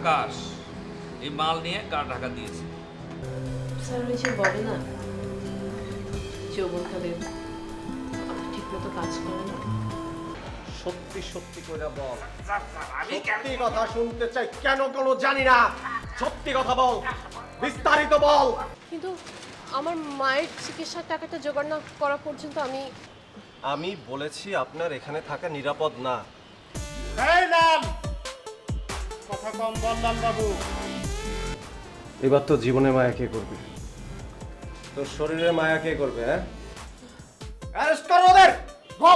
আকাশ এই মাল নিয়ে গা ঢাকা দিয়েছে। স্যার ওই যে বলে না যৌবনকালে ঠিক মতো কাজ করে না। সত্যি সত্যি করে বল, সত্যি কথা শুনতে চাই, কেন কোনো জানি না, সত্যি কথা বল, বিস্তারিত বল। কিন্তু আমার মায়ের চিকিৎসার টাকাটা জোগাড় না করা পর্যন্ত আমি বলেছি আপনার এখানে থাকা নিরাপদ না। এই লাল, কথা কম বল লাল বাবু। এবার তো জীবনে মায়া কে করবে, তোর শরীরে মায়া কে করবে? হ্যাঁ, অ্যারেস্ট করো ওদের। গো।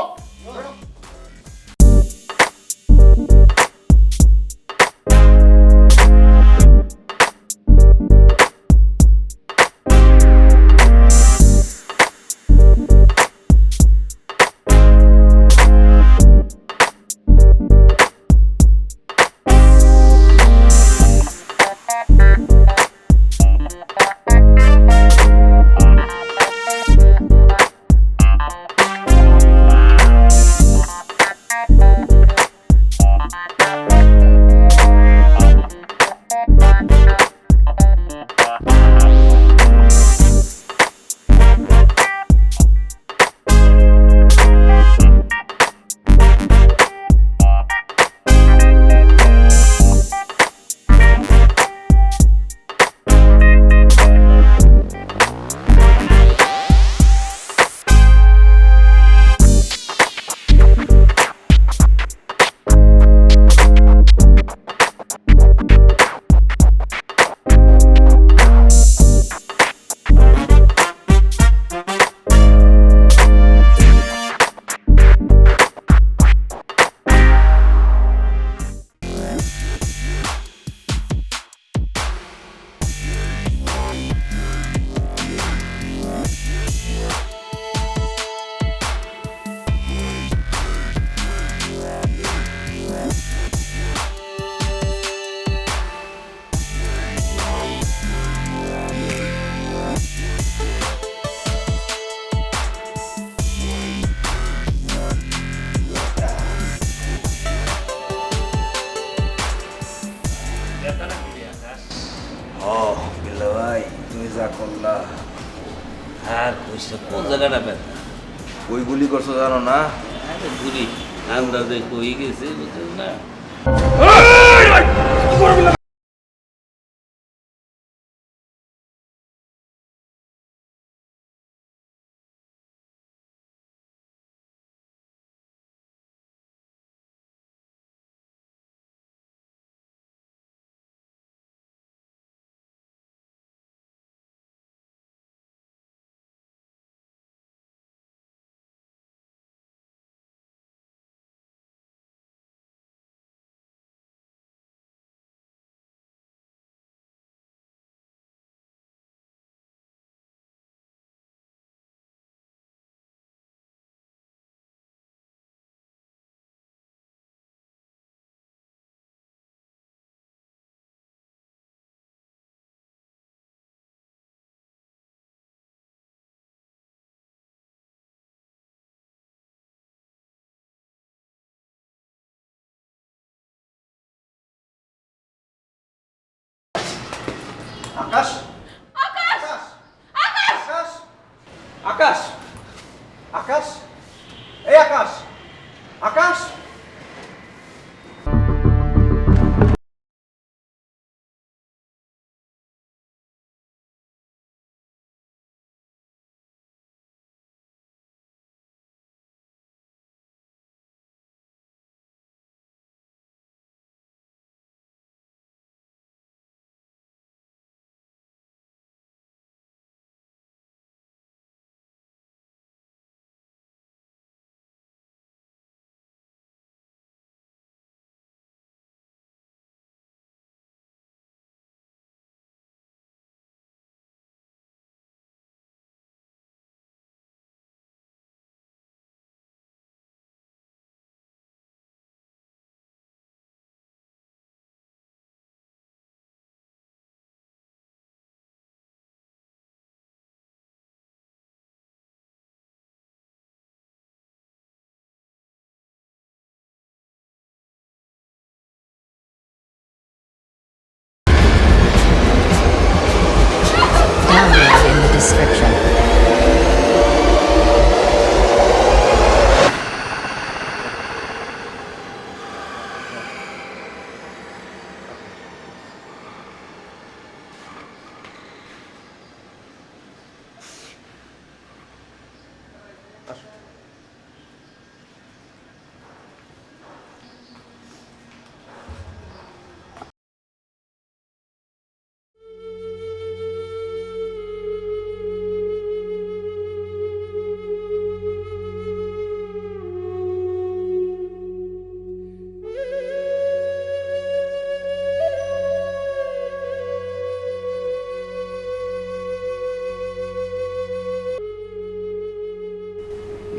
বিল্লা ভাই তুমি যা করলা আর কইছে কোন জায়গাটা ব্যথা? ওই গুলি করছো জানো না? আরে ঘুরি আন্দাজে কই গেছে বুঝছেন না। আকাশ, আকাশ, আকাশ, আকাশ, আকাশ, এই আকাশ, আকাশ।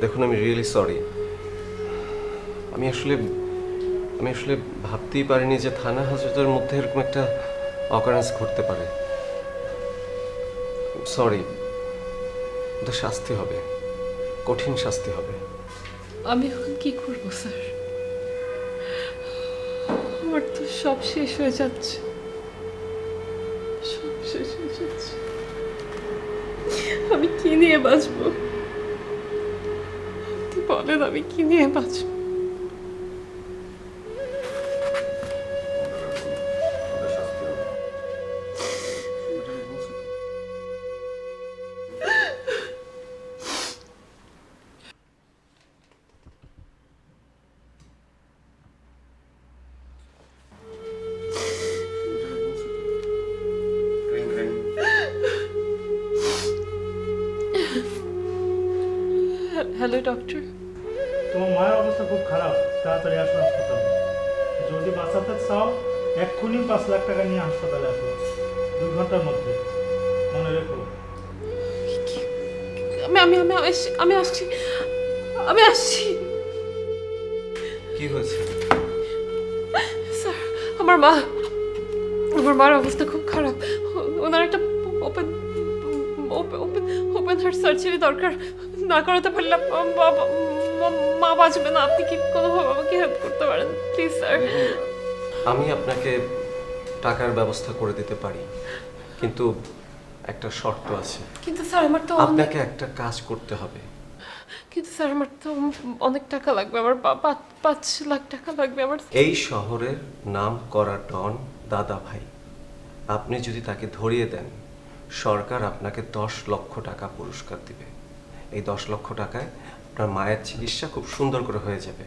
দেখুন আমি রিয়েলি সরি। আমি আসলে ভাবতেই পারিনি যে থানা হাজতের মধ্যে এরকম একটা অকারেন্স ঘটতে পারে। সরি, ওদের শাস্তি হবে, কঠিন শাস্তি হবে। আমি এখন কি করবো স্যার? আমার তো সব শেষ হয়ে যাচ্ছে, সব শেষ হয়ে যাচ্ছে। আমি কি নিয়ে বাঁচবো? আপনি বলেন আমি কি নিয়ে বাঁচবো? Hello doctor. তোমার মায়ের অবস্থা খুব খারাপ, তাড়াতাড়ি আসো হাসপাতালে। যদি বাঁচাতে চাও এক্ষুনি 5 লাখ টাকা নিয়ে হাসপাতালে আসো, 2 ঘন্টার মধ্যে, মনে রেখো। আমি আসছি। কি হয়েছে? স্যার আমার মার অবস্থা খুব খারাপ। ওনার একটা ওপেন হার্ট সার্জারি দরকার। না করাতে পারলে মা বাঁচবে না। আপনি কি কোনোভাবে আমাকে হেল্প করতে পারেন প্লিজ স্যার? আমি আপনাকে টাকার ব্যবস্থা করে দিতে পারি, কিন্তু একটা শর্ত আছে। কিন্তু স্যার আমার তো আপনাকে একটা কাজ করতে হবে। কিন্তু স্যার আমার তো অনেক টাকা লাগবে। আমার 5 লাখ টাকা লাগবে আমার। এই শহরের নাম করা ডন দাদা ভাই, আপনি যদি তাকে ধরিয়ে দেন, সরকার আপনাকে 10 লক্ষ টাকা পুরস্কার দিবে। এই 10 লক্ষ টাকায় আপনার মায়ের চিকিৎসা খুব সুন্দর করে হয়ে যাবে।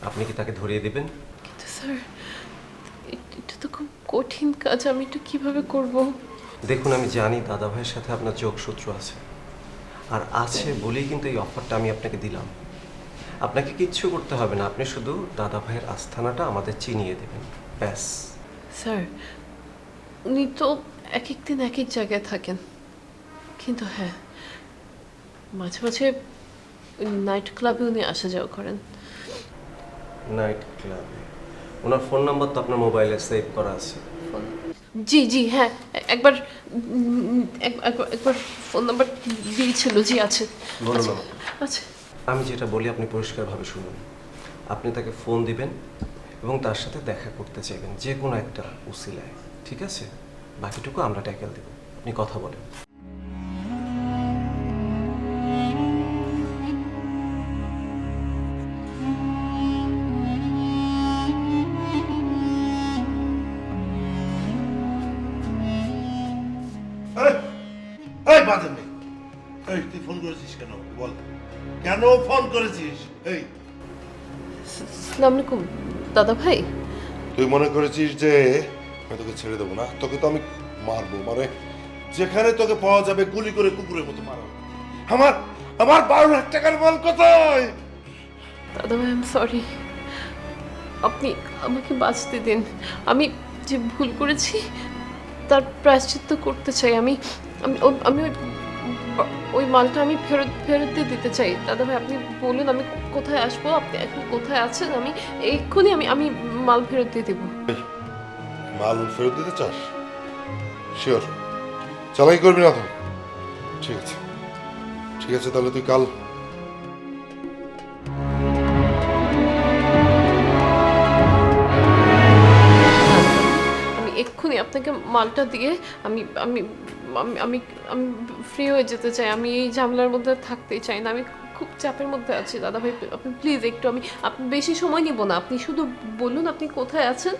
আপনি কি তাকে ধরিয়ে দিবেন? কিন্তু স্যার এটা তো খুব কঠিন কাজ, আমি এটা কিভাবে করব? দেখুন আমি জানি দাদা ভাইয়ের সাথে আপনার যোগসূত্র আছে, আর আছে বলেই কিন্তু এই অফারটা আমি আপনাকে দিলাম। আপনাকে কিচ্ছু করতে হবে না, আপনি শুধু দাদা ভাইয়ের আস্থানাটা আমাদের চিনিয়ে দেবেন, ব্যাস। স্যার উনি তো এক এক দিন এক এক জায়গায় থাকেন, কিন্তু হ্যাঁ মাঝে মাঝে নাইট ক্লাবে উনি আসা যাওয়া করেন। নাইট ক্লাবে? ওনার ফোন নাম্বার তো আপনার মোবাইলে সেভ করা আছে। জি হ্যাঁ, একবার ফোন নাম্বার দিয়েছিল। জি আছে। বলুন আমাকে। আচ্ছা আমি যেটা বলি আপনি পরিষ্কারভাবে শুনুন। আপনি তাকে ফোন দিবেন এবং তার সাথে দেখা করতে চাইবেন যে কোনো একটা উসিলায়, ঠিক আছে? বাকিটুকু আমরা ট্যাকেল দেব, আপনি কথা বলেন। এই বাজে মেয়ে, এই তুই ফোন করেছিস কেন বল? কেন ফোন করেছিস? এই আসসালামু আলাইকুম দাদা ভাই। তুই মনে করেছিস যে আমি তোকে ছেড়ে দেবো না? তোকে তো আমি মারবো, মানে যেখানে তোকে পাওয়া যাবে গুলি করে কুকুরের মতো মারবো। আমার 12 লাখ টাকার মাল কোথায়? দাদা ভাই আই এম সরি, আপনি আমাকে বাঁচতে দিন। আমি যে ভুল করেছি তার প্রায়শ্চিত্ত করতে চাই। আমি ওই মালটা আমি ফেরত দিয়ে দিতে চাই। দাদা ভাই আপনি বলুন আমি কোথায় আসবো? আপনি এখন কোথায় আছেন? আমি এক্ষুনি আমি মাল ফেরত দিয়ে দেবো। মাল ফেরত দিতে চাস? শিওর? চালাই করবি না তো? ঠিক আছে, ঠিক আছে, তাহলে তুই কাল আমি এক্ষুনি আপনাকে মালটা দিয়ে আমি আমি আমি আমি আমি ফ্রি হয়ে যেতে চাই। আমি এই ঝামেলার মধ্যে থাকতেই চাই না। আমি খুব চাপের মধ্যে আছি দাদা ভাই, আপনি প্লিজ একটু, আপনি বেশি সময় নিব না। আপনি শুধু বলুন আপনি কোথায় আছেন।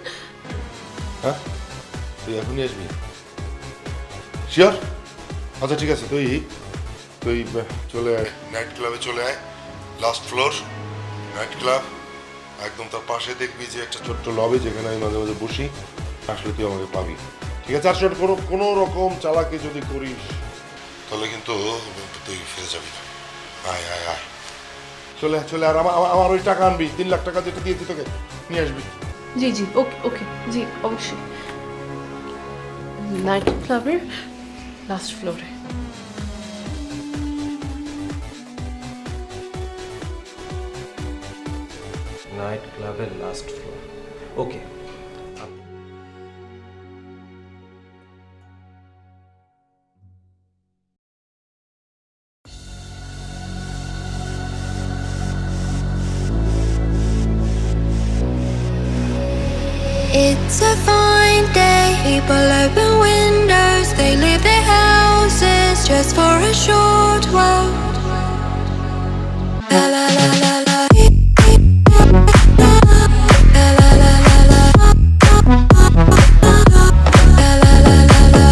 হ্যাঁ, তুই এখনই আসবি? শিওর? আচ্ছা ঠিক আছে, তুই চলে আয়, নাইট ক্লাবে চলে আয়। লাস্ট ফ্লোর নাইট ক্লাব, একদম তার পাশে দেখবি যে একটা ছোট্ট লবি, যেখানে আমি মাঝে মাঝে বসি। আসলে তুই আমাকে পাবি, ঠিক আছে? আর কোনো রকম চালাকি যদি করিস তাহলে কিন্তু তুই ফিরে যাবি না। আয় আয় আয়, চলে। আর আমার ওই টাকা আনবি, 3 লাখ টাকা যেটা দিয়েছি তোকে, নিয়ে আসবি। জি ওকে জি অবশ্যই। নাইট ক্লাবের লাস্ট ফ্লোরে। নাইট ক্লাবের last floor. Okay. It's a fine day, people open windows, they leave their houses just for a short while. La la la la la. La la la la la. La la la la la. La la la la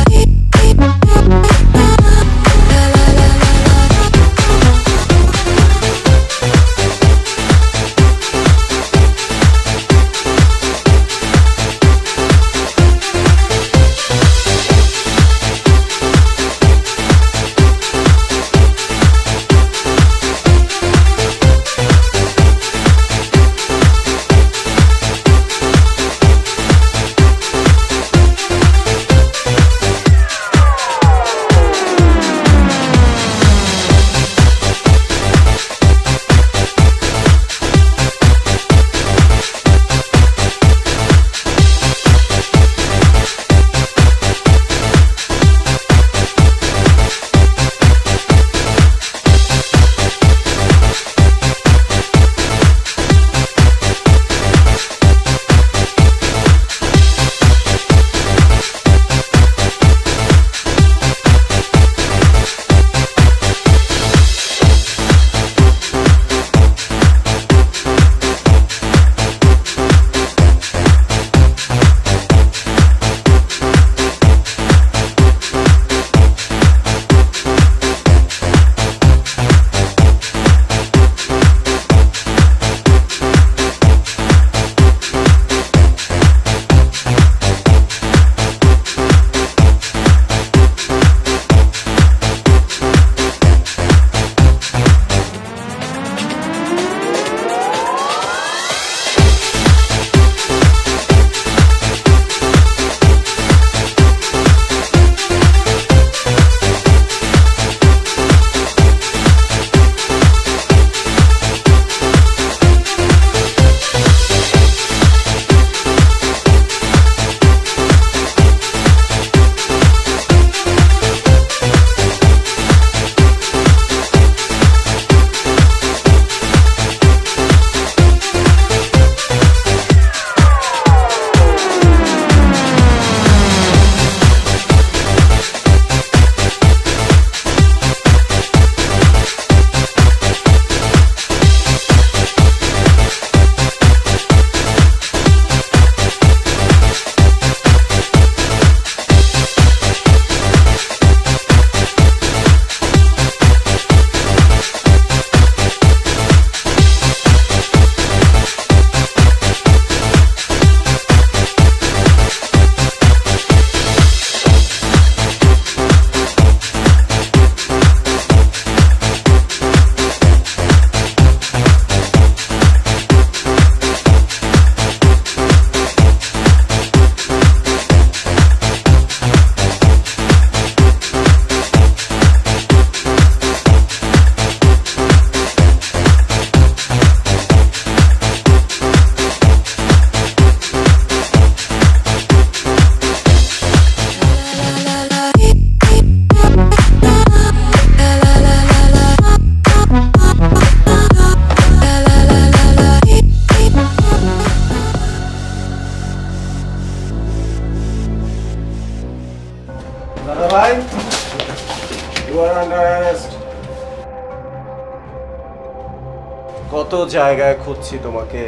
কত জায়গায় খুঁজছি তোমাকে।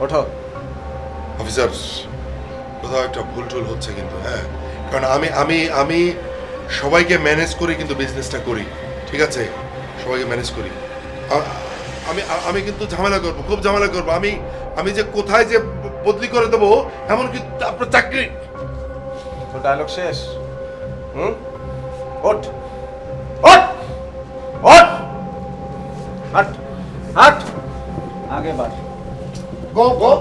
ওঠো। Officer, কোথাও একটা ভুল টুল হচ্ছে কিন্তু, হ্যাঁ, কারণ আমি আমি আমি সবাইকে ম্যানেজ করে কিন্তু বিজনেসটা করি, ঠিক আছে, সবাইকে ম্যানেজ করি। আমি আমি কিন্তু ঝামেলা করবো, খুব ঝামেলা করবো। আমি আমি যে কোথায় যে বদলি করে দেবো এমনকি আপনার চাকরি। তো ডায়লগ শেষ? ওঠ ওঠ ওঠ, হাট হাট, আগে বাড়, গো গো।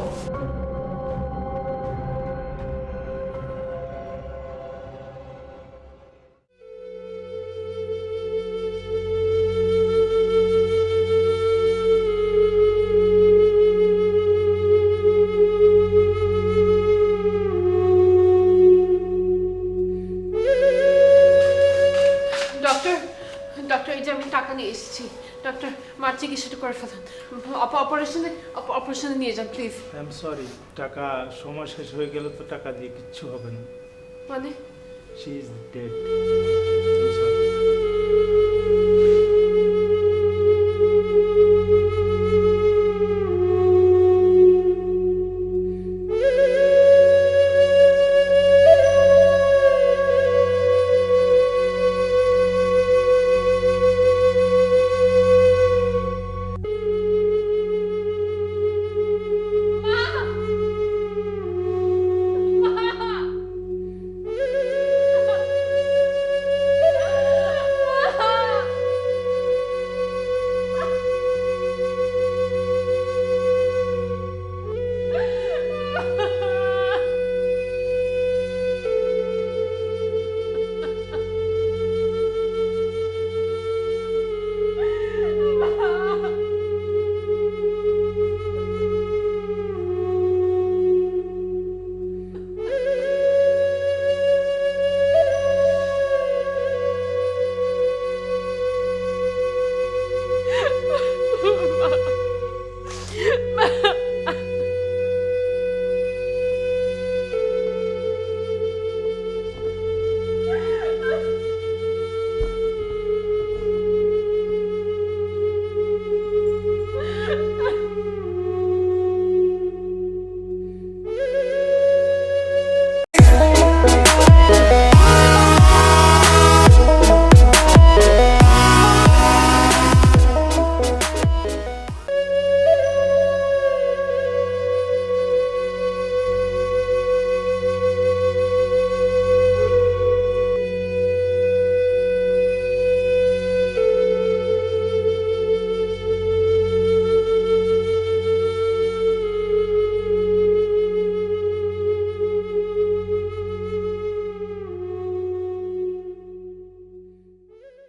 ডক্টর এই যে আমি টাকা নিয়ে এসেছি, ডক্টর মার চিকিৎসাটা করে ফেলেন, অপারেশনে নিয়ে যান প্লিজ। আই এম সরি, টাকা সময় শেষ হয়ে গেলে তো টাকা দিয়ে কিচ্ছু হবে না। মানে শি ইজ ডেড।